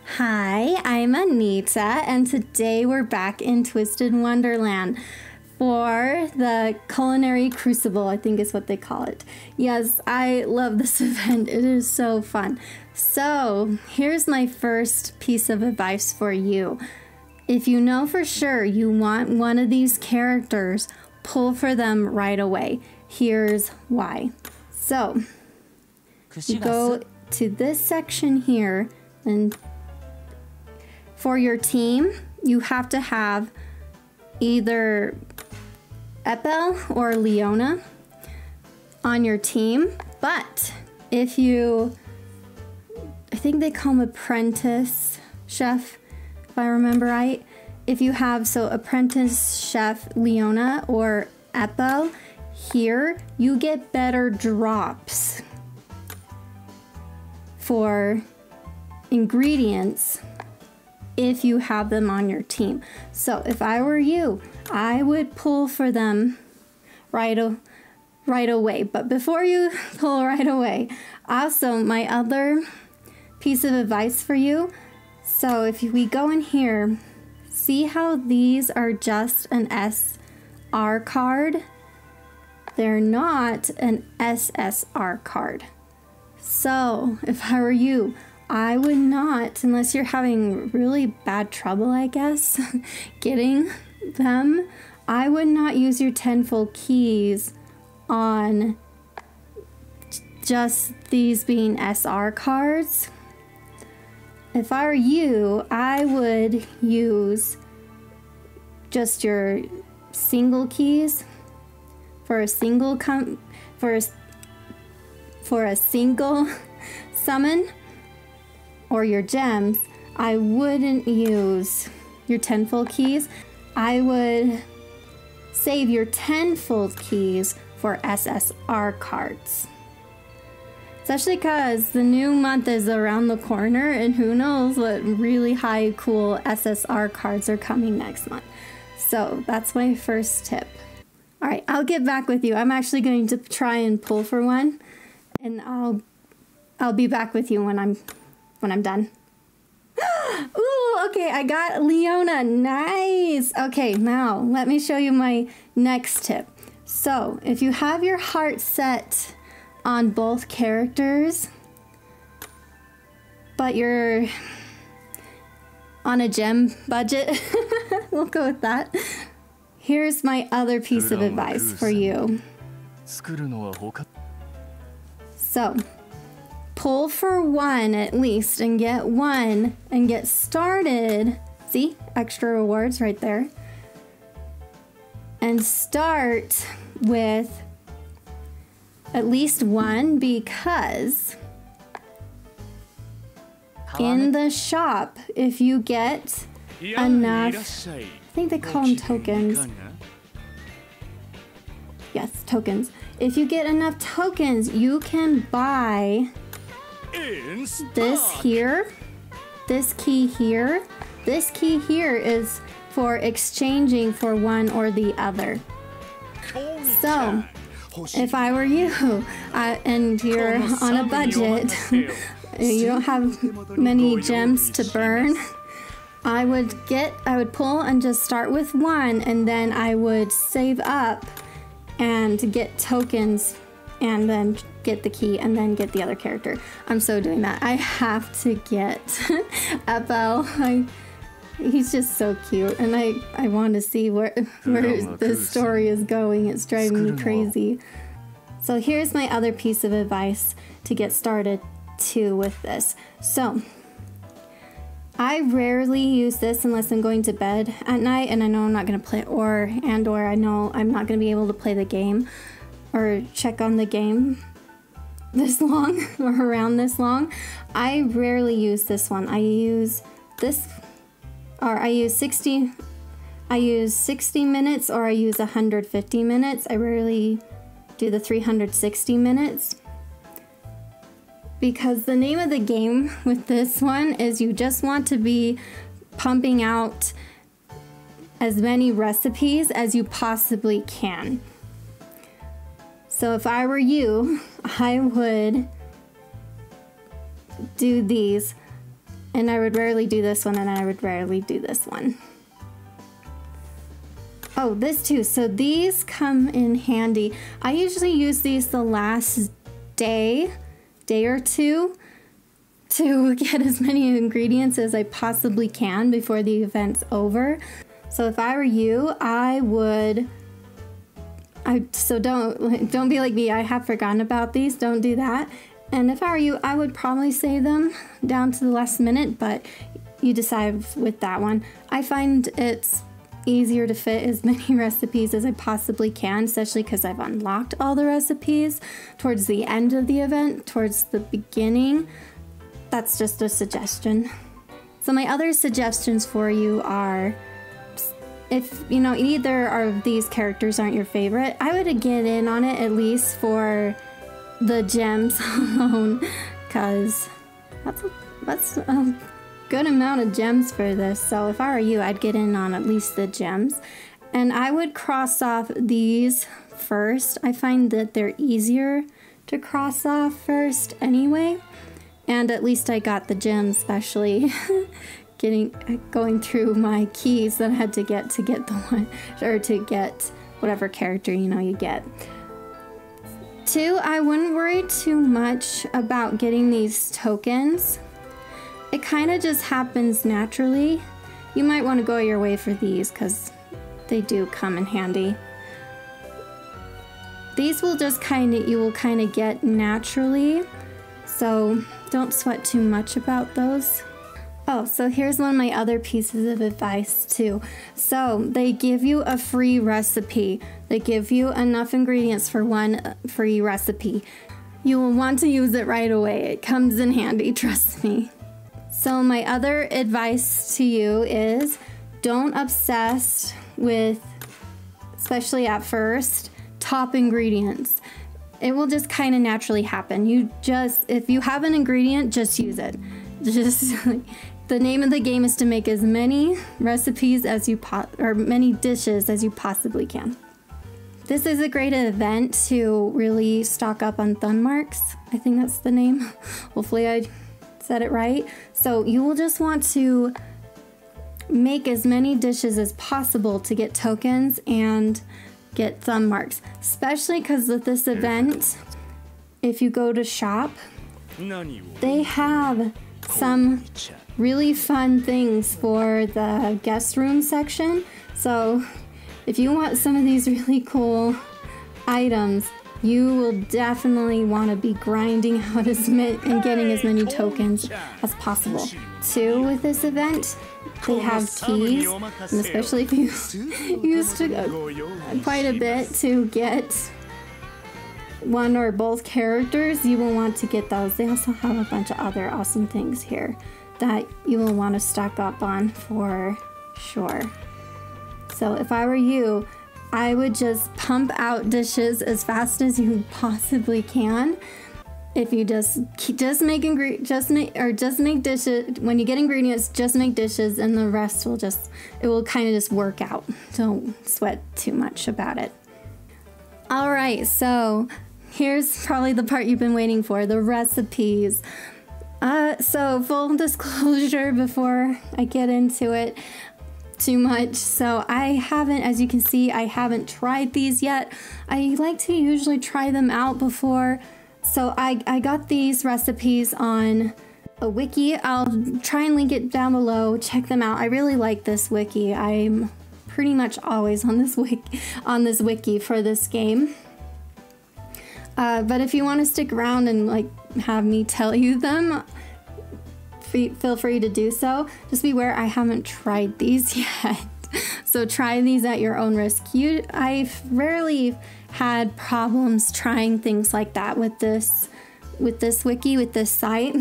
Hi, I'm Anita, and today we're back in Twisted Wonderland for the Culinary Crucible, I think is what they call it. Yes, I love this event. It is so fun. So, here's my first piece of advice for you. If you know for sure you want one of these characters, pull for them right away. Here's why. So, you go to this section here, and for your team, you have to have either Epel or Leona on your team. But if you, I think they call him apprentice chef, if I remember right. If you have, so apprentice chef Leona or Epel here, you get better drops for ingredients if you have them on your team. So if I were you, I would pull for them right away. But before you pull right away, also my other piece of advice for you, so if we go in here, see how these are just an SR card? They're not an SSR card. So if I were you, I would not, unless you're having really bad trouble, I guess, getting them, I would not use your tenfold keys on just these being SR cards. If I were you, I would use just your single keys for a single for a single summon, or your gems. I wouldn't use your tenfold keys. I would save your tenfold keys for SSR cards. Especially because the new month is around the corner and who knows what really high cool SSR cards are coming next month. So that's my first tip. All right, I'll get back with you. I'm actually going to try and pull for one, and I'll be back with you when I'm done. Ooh, okay, I got Leona. Nice. Okay, now let me show you my next tip. So, if you have your heart set on both characters, but you're on a gem budget, we'll go with that. Here's my other piece of advice for you. So, pull for one at least and get one and get started. See, extra rewards right there. And start with at least one, because in the shop, if you get enough, I think they call them tokens. Yes, tokens. If you get enough tokens, you can buy this here, this key here. This key here is for exchanging for one or the other. So, if I were you, and you're on a budget, you don't have many gems to burn, I would pull and just start with one, and then I would save up and get tokens, and then get the key, and then get the other character. I'm so doing that. I have to get Epel. He's just so cute, and I want to see where this story is going. It's driving me crazy. So here's my other piece of advice to get started too with this. So I rarely use this unless I'm going to bed at night and I know I'm not going to play, or I know I'm not going to be able to play the game or check on the game this long or around this long. I rarely use this one. I use this, or I use 60 minutes, or I use 150 minutes. I rarely do the 360 minutes. Because the name of the game with this one is you just want to be pumping out as many recipes as you possibly can. So if I were you, I would do these And I would rarely do this one, and I would rarely do this one. Oh, this too. So these come in handy. I usually use these the last day or two to get as many ingredients as I possibly can before the event's over. So if I were you, so don't be like me. I have forgotten about these. Don't do that. And if I were you, I would probably save them down to the last minute, but you decide with that one. I find it's easier to fit as many recipes as I possibly can, especially because I've unlocked all the recipes towards the end of the event, towards the beginning. That's just a suggestion. So my other suggestions for you are, if you know either of these characters aren't your favorite, I would get in on it at least for the gems alone, because that's a good amount of gems for this. So if I were you, I'd get in on at least the gems, and I would cross off these first. I find that they're easier to cross off first anyway, and at least I got the gems, especially going through my keys that I had to get the one, or to get whatever character you get. 2, I wouldn't worry too much about getting these tokens. It kind of just happens naturally. You might want to go your way for these because they do come in handy. These will just you will kind of get naturally, so don't sweat too much about those. Oh, so here's one of my other pieces of advice too. So they give you a free recipe. They give you enough ingredients for one free recipe. You will want to use it right away. It comes in handy, trust me. So my other advice to you is don't obsess with, especially at first, top ingredients. It will just kind of naturally happen. If you have an ingredient, just use it. The name of the game is to make as many recipes as many dishes as you possibly can. This is a great event to really stock up on thumb marks. I think that's the name. Hopefully I said it right. So you will just want to make as many dishes as possible to get tokens and get thumb marks, especially because with this event, if you go to shop, they have some really fun things for the guest room section. So if you want some of these really cool items, you will definitely want to be grinding out and getting as many tokens as possible. 2, with this event, they have keys, and especially if you used quite a bit to get one or both characters, you will want to get those. They also have a bunch of other awesome things here that you will want to stock up on for sure. So if I were you, I would just pump out dishes as fast as you possibly can. If you just make dishes, when you get ingredients, just make dishes, and the rest will kind of just work out. Don't sweat too much about it. All right, so here's probably the part you've been waiting for, the recipes. So full disclosure before I get into it too much. So I haven't, as you can see, I haven't tried these yet. I like to usually try them out before. So I got these recipes on a wiki. I'll try and link it down below. Check them out. I really like this wiki. I'm pretty much always on this wiki for this game. But if you want to stick around and have me tell you them, feel free to do so. Just beware, I haven't tried these yet. So try these at your own risk. I've rarely had problems trying things like that with this wiki, with this site.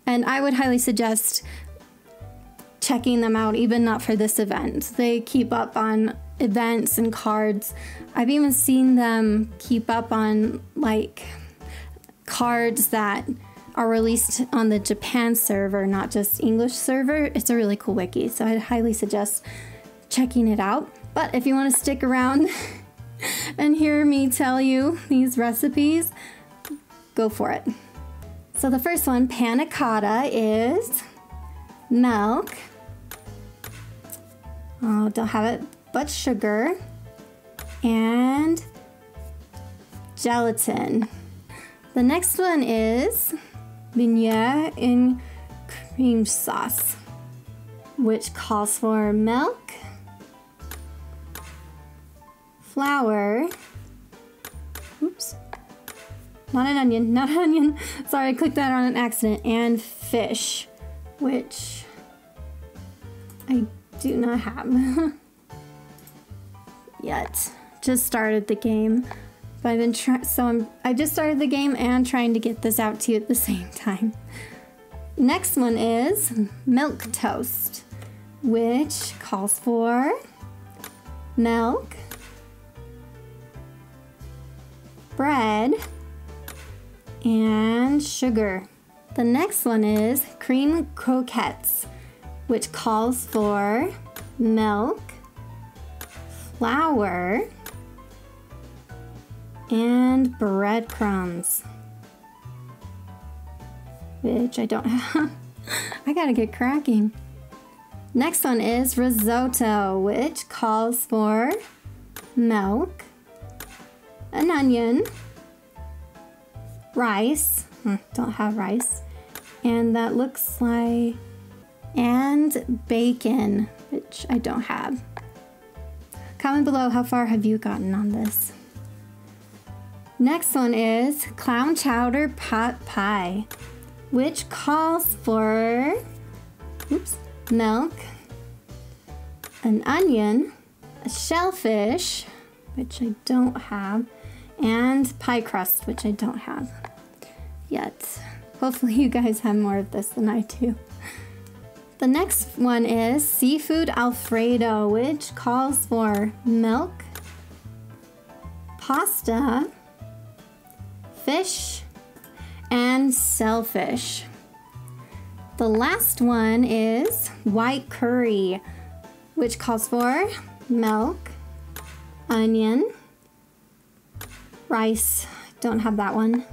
And I would highly suggest checking them out, even not for this event. They keep up on events and cards. I've even seen them keep up on cards that are released on the Japan server, not just English server. It's a really cool wiki, so I'd highly suggest checking it out. But if you want to stick around and hear me tell you these recipes, go for it. So the first one, panna cotta, is milk. Oh, don't have it, but sugar. And gelatin. The next one is beignet in cream sauce, which calls for milk, flour, oops, not an onion, not an onion, sorry, I clicked that on an accident, and fish, which I do not have yet. Just started the game, but I've been I just started the game and trying to get this out to you at the same time. Next one is milk toast, which calls for milk, bread, and sugar. The next one is cream croquettes, which calls for milk, flour, and breadcrumbs, which I don't have. I gotta get cracking. Next one is risotto, which calls for milk, an onion, rice, don't have rice, and that looks like, and bacon, which I don't have. Comment below how far have you gotten on this. Next one is clown chowder pot pie, which calls for, oops, milk, an onion, a shellfish, which I don't have, and pie crust, which I don't have yet. Hopefully you guys have more of this than I do. The next one is seafood Alfredo, which calls for milk, pasta, fish, and shellfish. The last one is white curry, which calls for milk, onion, rice, don't have that one,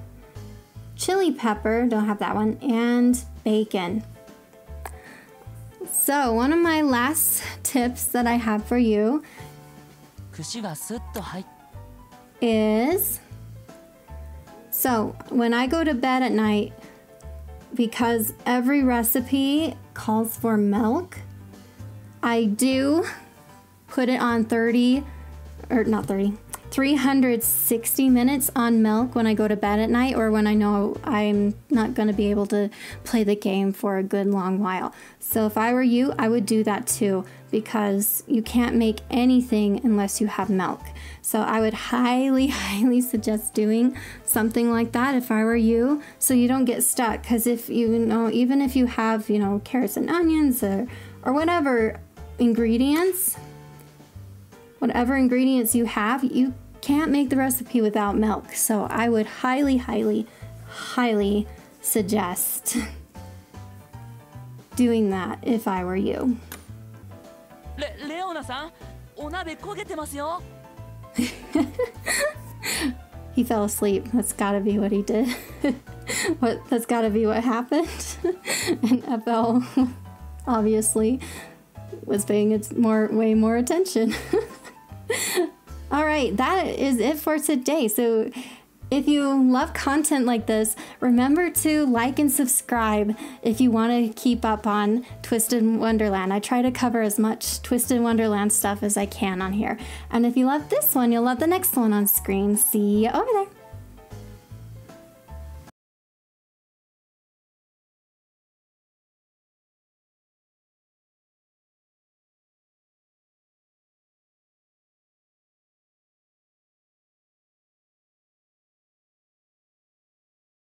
chili pepper, don't have that one, and bacon. So one of my last tips that I have for you is, so when I go to bed at night, because every recipe calls for milk, I do put it on 360 minutes on milk when I go to bed at night, or when I know I'm not going to be able to play the game for a good long while. So if I were you, I would do that too, because you can't make anything unless you have milk. So I would highly, highly suggest doing something like that if I were you, so you don't get stuck. Because if you know, even if you have, you know, carrots and onions or whatever ingredients, you have, you can't make the recipe without milk. So I would highly, highly, highly suggest doing that if I were you. He fell asleep. That's gotta be what he did. That's gotta be what happened. And FL obviously was paying way more attention. All right, that is it for today. So if you love content like this, remember to like and subscribe if you want to keep up on Twisted Wonderland. I try to cover as much Twisted Wonderland stuff as I can on here. And if you love this one, you'll love the next one on screen. See you over there.